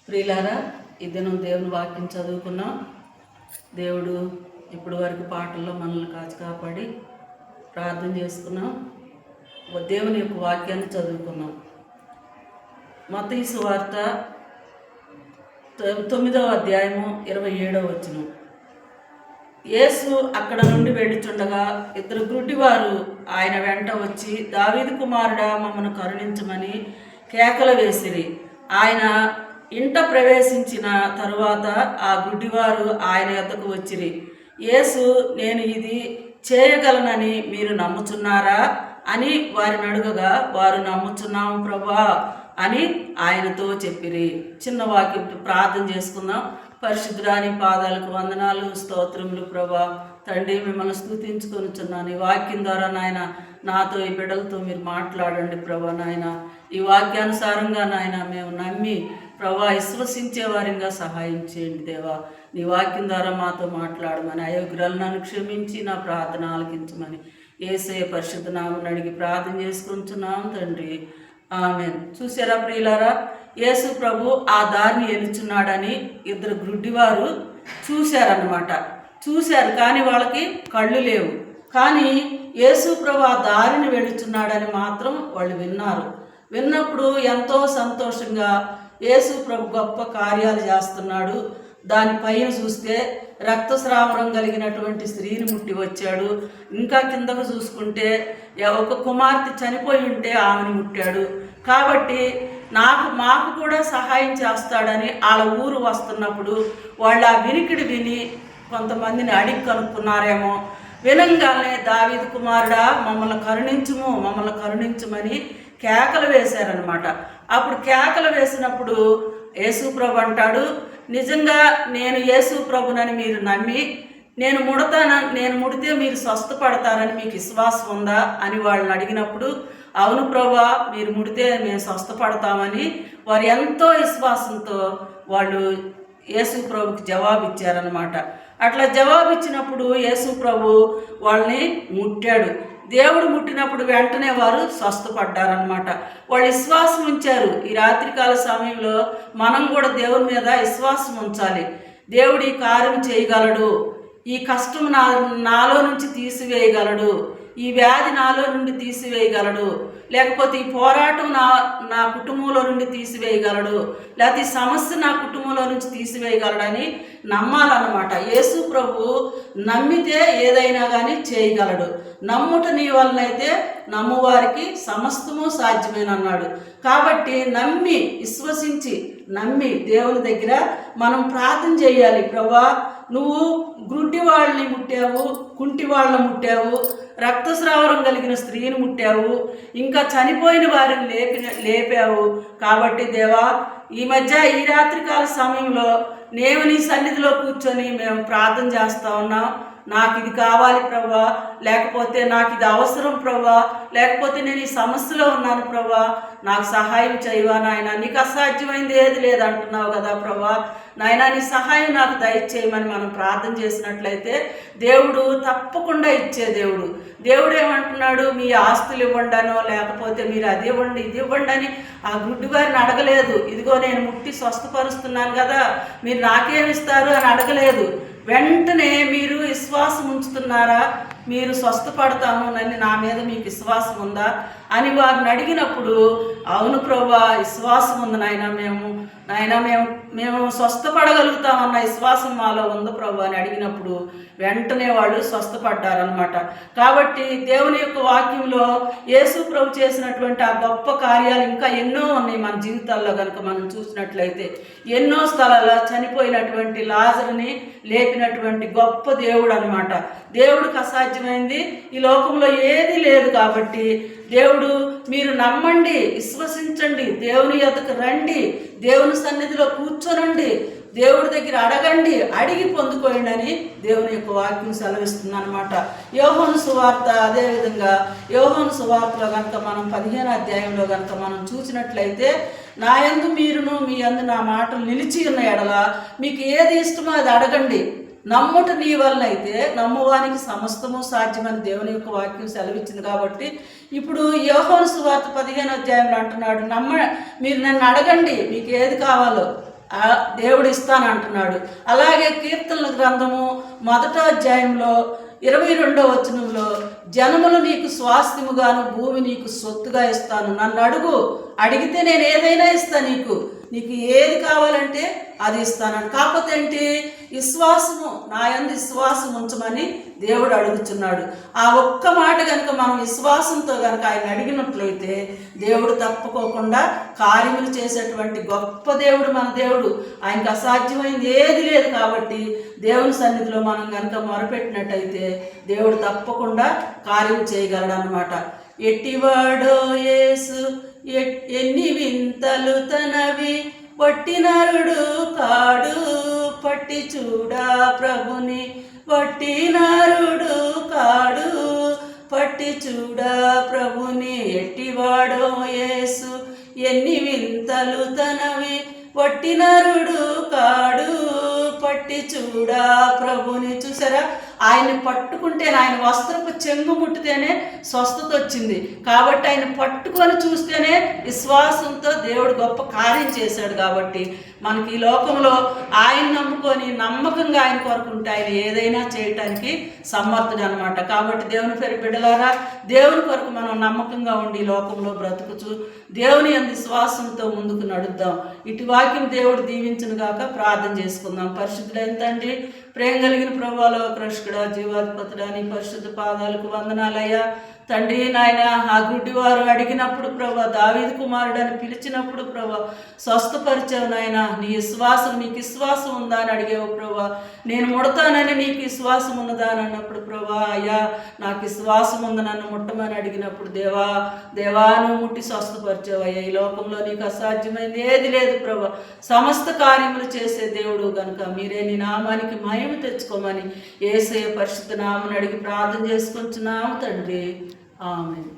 ప్రియులారా, ఈ దినం దేవుని వాక్యం చదువుకున్నాం. దేవుడు ఇప్పటి వరకు పాటల్లో మనల్ని కాపాడి ప్రార్థన చేసుకున్నాం. దేవుని యొక్క వాక్యాన్ని చదువుకున్నాం. మత్తయి సువార్త 9వ అధ్యాయము 27వ వచనం. యేసు అక్కడ నుండి వెళ్ళుచుండగా ఇద్దరు గుడ్డివారు ఆయన వెంట వచ్చి, దావీదు కుమారుడా, మమ్మను కరుణించమని కేకలు వేసిరి. ఆయన ఇంట ప్రవేశించిన తరువాత ఆ గుడ్డివారు ఆయన యొద్దకు వచ్చిరి. యేసు, నేను ఇది చేయగలనని మీరు నమ్ముచున్నారా అని వారిని అడుగగా, వారు నమ్ముచున్నాము ప్రభువా అని ఆయనతో చెప్పిరి. చిన్న వాక్యం ప్రార్థన చేసుకుందాం. పరిశుద్ధురాని పాదాలకు వందనాలు, స్తోత్రములు ప్రభా. తండ్రి, మిమ్మల్ని స్తుతించుకొనుచున్నాను. ఈ వాక్యం ద్వారా నాయన నాతో, ఈ బిడ్డలతో మీరు మాట్లాడండి ప్రభా. నాయన ఈ వాక్యానుసారంగా నాయన మేము నమ్మి ప్రభా విశ్వసించే వారిగా సహాయం చేయండి దేవా. నీ వాక్యం ద్వారా మాతో మాట్లాడమని, అయోగ్యులను నన్ను క్షమించి నా ప్రార్థన ఆలకించమని యేసయ్య పరిశుద్ధ నామమున అడిగి ప్రార్థన చేసుకుంటున్నాం తండ్రి, ఆమేన్. చూసారా ప్రియులారా, యేసు ప్రభు ఆ దారిని వెలుచున్నాడని ఇద్దరు గుడ్డివారు చూశారన్నమాట. చూశారు కానీ వాళ్ళకి కళ్ళు లేవు. కానీ యేసు ప్రభు ఆ దారిని వెళుచున్నాడని మాత్రం వాళ్ళు విన్నారు. విన్నప్పుడు ఎంతో సంతోషంగా యేసు ప్రభు గొప్ప కార్యాలు చేస్తున్నాడు. దానిపైన చూస్తే రక్తస్రావం కలిగినటువంటి స్త్రీని ముట్టి వచ్చాడు. ఇంకా కిందకు చూసుకుంటే ఒక కుమార్తె చనిపోయి ఉంటే ఆమెను ముట్టాడు. కాబట్టి మాకు కూడా సహాయం చేస్తాడని వాళ్ళ ఊరు వస్తున్నప్పుడు వాళ్ళు ఆ వినికిడి విని కొంతమందిని అడిగి కనుక్కున్నారేమో. వినంగానే, దావీదు కుమారుడా, మమ్మల్ని కరుణించమని కేకలు వేశారనమాట. అప్పుడు కేకలు వేసినప్పుడు యేసు ప్రభు అంటాడు, నిజంగా నేను యేసు ప్రభునని మీరు నమ్మి నేను ముడితే మీరు స్వస్థపడతారని మీకు విశ్వాసం ఉందా అని వాళ్ళని అడిగినప్పుడు, అవును ప్రభా, మీరు ముడితే మేము స్వస్థపడతామని వారు ఎంతో విశ్వాసంతో వాళ్ళు యేసు ప్రభుకి జవాబిచ్చారనమాట. అట్లా జవాబిచ్చినప్పుడు యేసు ప్రభు వాళ్ళని ముట్టాడు. దేవుడు ముట్టినప్పుడు వెంటనే వారు స్వస్థపడ్డారనమాట. వాళ్ళు విశ్వాసం ఉంచారు. ఈ రాత్రికాల సమయంలో మనం కూడా దేవుని మీద విశ్వాసం ఉంచాలి. దేవుడు ఈ కార్యం చేయగలడు, ఈ కష్టం నాలో నుంచి తీసివేయగలడు, ఈ వ్యాధి నాలో నుండి తీసివేయగలడు, లేకపోతే ఈ పోరాటం నా కుటుంబంలో నుండి తీసివేయగలడు, లేకపోతే ఈ సమస్య నా కుటుంబంలో నుంచి తీసివేయగలడని నమ్మాలన్నమాట. యేసు ప్రభు నమ్మితే ఏదైనా కానీ చేయగలడు. నమ్ముట నీ వలనైతే నమ్మువారికి సమస్తము సాధ్యమేనన్నాడు. కాబట్టి విశ్వసించి నమ్మి దేవుని దగ్గర మనం ప్రార్థన చేయాలి. ప్రభా, నువ్వు గుడ్డి వాళ్ళని ముట్టావు, కుంటి వాళ్ళని ముట్టావు, రక్తస్రావం కలిగిన స్త్రీని ముట్టావు, ఇంకా చనిపోయిన వారిని లేపావు. కాబట్టి దేవా, ఈ రాత్రికాల సమయంలో నేను నీ సన్నిధిలో కూర్చొని మేము ప్రార్థన చేస్తా ఉన్నాం. నాకు ఇది కావాలి ప్రభా, లేకపోతే నాకు ఇది అవసరం ప్రభా, లేకపోతే నేను ఈ సమస్యలో ఉన్నాను ప్రభా, నాకు సహాయం చేయవా నాయన, నీకు అసాధ్యమైంది ఏది లేదంటున్నావు కదా ప్రభా. నాయన, నీ సహాయం నాకు దయచేయమని మనం ప్రార్థన చేసినట్లయితే దేవుడు తప్పకుండా ఇచ్చే దేవుడు. దేవుడు ఏమంటున్నాడు, మీ ఆస్తులు ఇవ్వండనో లేకపోతే మీరు అది ఇవ్వండి ఇది ఇవ్వండి అని ఆ గుడ్డి వారిని అడగలేదు. ఇదిగో నేను ముట్టి స్వస్థపరుస్తున్నాను కదా, మీరు నాకేమిస్తారు అని అడగలేదు. వెంటనే మీరు విశ్వాసం ఉంచుతున్నారా, మీరు స్వస్థపడతాము నన్ను, నా మీద మీకు విశ్వాసం ఉందా అని వారిని అడిగినప్పుడు, అవును ప్రభా, విశ్వాసం ఉంది నాయన, మేము స్వస్థపడగలుగుతామన్న విశ్వాసం మాలో ఉంది ప్రభు అని అడిగినప్పుడు వెంటనే వాళ్ళు స్వస్థపడ్డారనమాట. కాబట్టి దేవుని యొక్క వాక్యంలో యేసు ప్రభు చేసినటువంటి ఆ గొప్ప కార్యాలు ఇంకా ఎన్నో ఉన్నాయి మన జీవితాల్లో. కనుక మనం చూసినట్లయితే ఎన్నో స్థలాల్లో చనిపోయినటువంటి లాజరుని లేపినటువంటి గొప్ప దేవుడు అనమాట. దేవుడికి అసాధ్యమైంది ఈ లోకంలో ఏది లేదు. కాబట్టి దేవుడు, మీరు నమ్మండి, విశ్వసించండి, దేవుని యొద్దకు రండి, దేవుని సన్నిధిలో కూర్చోనండి, దేవుడి దగ్గర అడగండి, అడిగి పొందుకోండి అని దేవుని యొక్క వాక్యం సెలవిస్తుంది అనమాట. యోహాను సువార్త, అదేవిధంగా యోహాను సువార్తలో కనుక మనం 15వ అధ్యాయంలో కనుక మనం చూసినట్లయితే, నా యందు మీరును మీ యందు నా మాటలు నిలిచి ఉన్న ఎడల మీకు ఏది ఇష్టమో అది అడగండి, నమ్ముట నీ వలన అయితే నమ్మువానికి సమస్తము సాధ్యమని దేవుని యొక్క వాక్యం సెలవిచ్చింది. కాబట్టి ఇప్పుడు యోహాను సువార్త 15వ అధ్యాయంలో అంటున్నాడు, మీరు నన్ను అడగండి, మీకు ఏది కావాలో దేవుడు ఇస్తానంటున్నాడు. అలాగే కీర్తనల గ్రంథము 1వ అధ్యాయంలో 22వ వచనంలో జనములు నీకు స్వాస్థ్యముగాను భూమి నీకు సొత్తుగా ఇస్తాను, నన్ను అడిగితే నేను ఏదైనా ఇస్తాను, నీకు ఏది కావాలంటే అది ఇస్తానని. కాకపోతే ఏంటి, విశ్వాసము, నా యందు విశ్వాసం ఉంచమని దేవుడు అడుగుతున్నాడు. ఆ ఒక్క మాట కనుక మనం విశ్వాసంతో కనుక ఆయన అడిగినట్లయితే దేవుడు తప్పుకోకుండా కార్యములు చేసేటువంటి గొప్ప దేవుడు మన దేవుడు. ఆయనకు అసాధ్యమైంది ఏది లేదు. కాబట్టి దేవుని సన్నిధిలో మనం కనుక మొరపెట్టినట్టయితే దేవుడు తప్పకుండా కార్యం చేయగలడు అన్నమాట. ఎట్టివాడో యేసు ఎన్ని వింతలు తనవి, వట్టినరుడు కాడు పట్టి చూడా ప్రభుని, వట్టినరుడు కాడు పట్టి చూడా ప్రభుని. ఎట్టివాడో యేసు ఎన్ని వింతలు తనవి, వట్టినరుడు కాడు పట్టి చూడా ప్రభుని. చూసారా, ఆయన్ని పట్టుకుంటే, ఆయన వస్త్రపు చెంగు ముట్టితేనే స్వస్థత వచ్చింది. కాబట్టి ఆయన పట్టుకొని చూస్తేనే విశ్వాసంతో దేవుడు గొప్ప కార్యం చేశాడు. కాబట్టి మనకి ఈ లోకంలో ఆయన నమ్ముకొని నమ్మకంగా ఆయన కొరకు ఉంటే ఆయన ఏదైనా చేయటానికి సమర్థుడు అనమాట. కాబట్టి దేవుని పేరు బిడ్డలారా, దేవుని కొరకు మనం నమ్మకంగా ఉండి ఈ లోకంలో బ్రతుకుచు దేవుని యందు విశ్వాసంతో ముందుకు నడుద్దాం. ఇటు వాక్యం దేవుడు దీవించును గాక. ప్రార్థన చేసుకుందాం. పరిశుద్ధులైన తండ్రి, ప్రేమ కలిగిన ప్రభువా, లోకరక్షకుడా, జీవాధిపతుడా, నీ పరిశుద్ధ పాదాలకు వందనాలయ్యా. తండ్రి నాయన, ఆ గుడ్డివారు అడిగినప్పుడు ప్రభా, దావీదు కుమారుడు అని పిలిచినప్పుడు ప్రభా స్వస్థపరిచావు నాయన. నీ విశ్వాసం, నీకు విశ్వాసం ఉందా అని అడిగావు ప్రభా. నేను ముడతానని నీకు విశ్వాసం ఉన్నదా అని అన్నప్పుడు ప్రభా, అయ్యా నాకు విశ్వాసం ఉంది, నన్ను ముట్టమని అడిగినప్పుడు దేవాను ముట్టి స్వస్థపరిచావు అయ్యా. ఈ లోకంలో నీకు అసాధ్యమైంది ఏది లేదు ప్రభా. సమస్త కార్యములు చేసే దేవుడు కనుక మీరే నీ నామానికి మహిమ తెచ్చుకోమని యేసయ్య పరిశుద్ధ నామమున అడిగి ప్రార్థన చేసుకుంటున్నాము తండ్రి. ఆమేన్.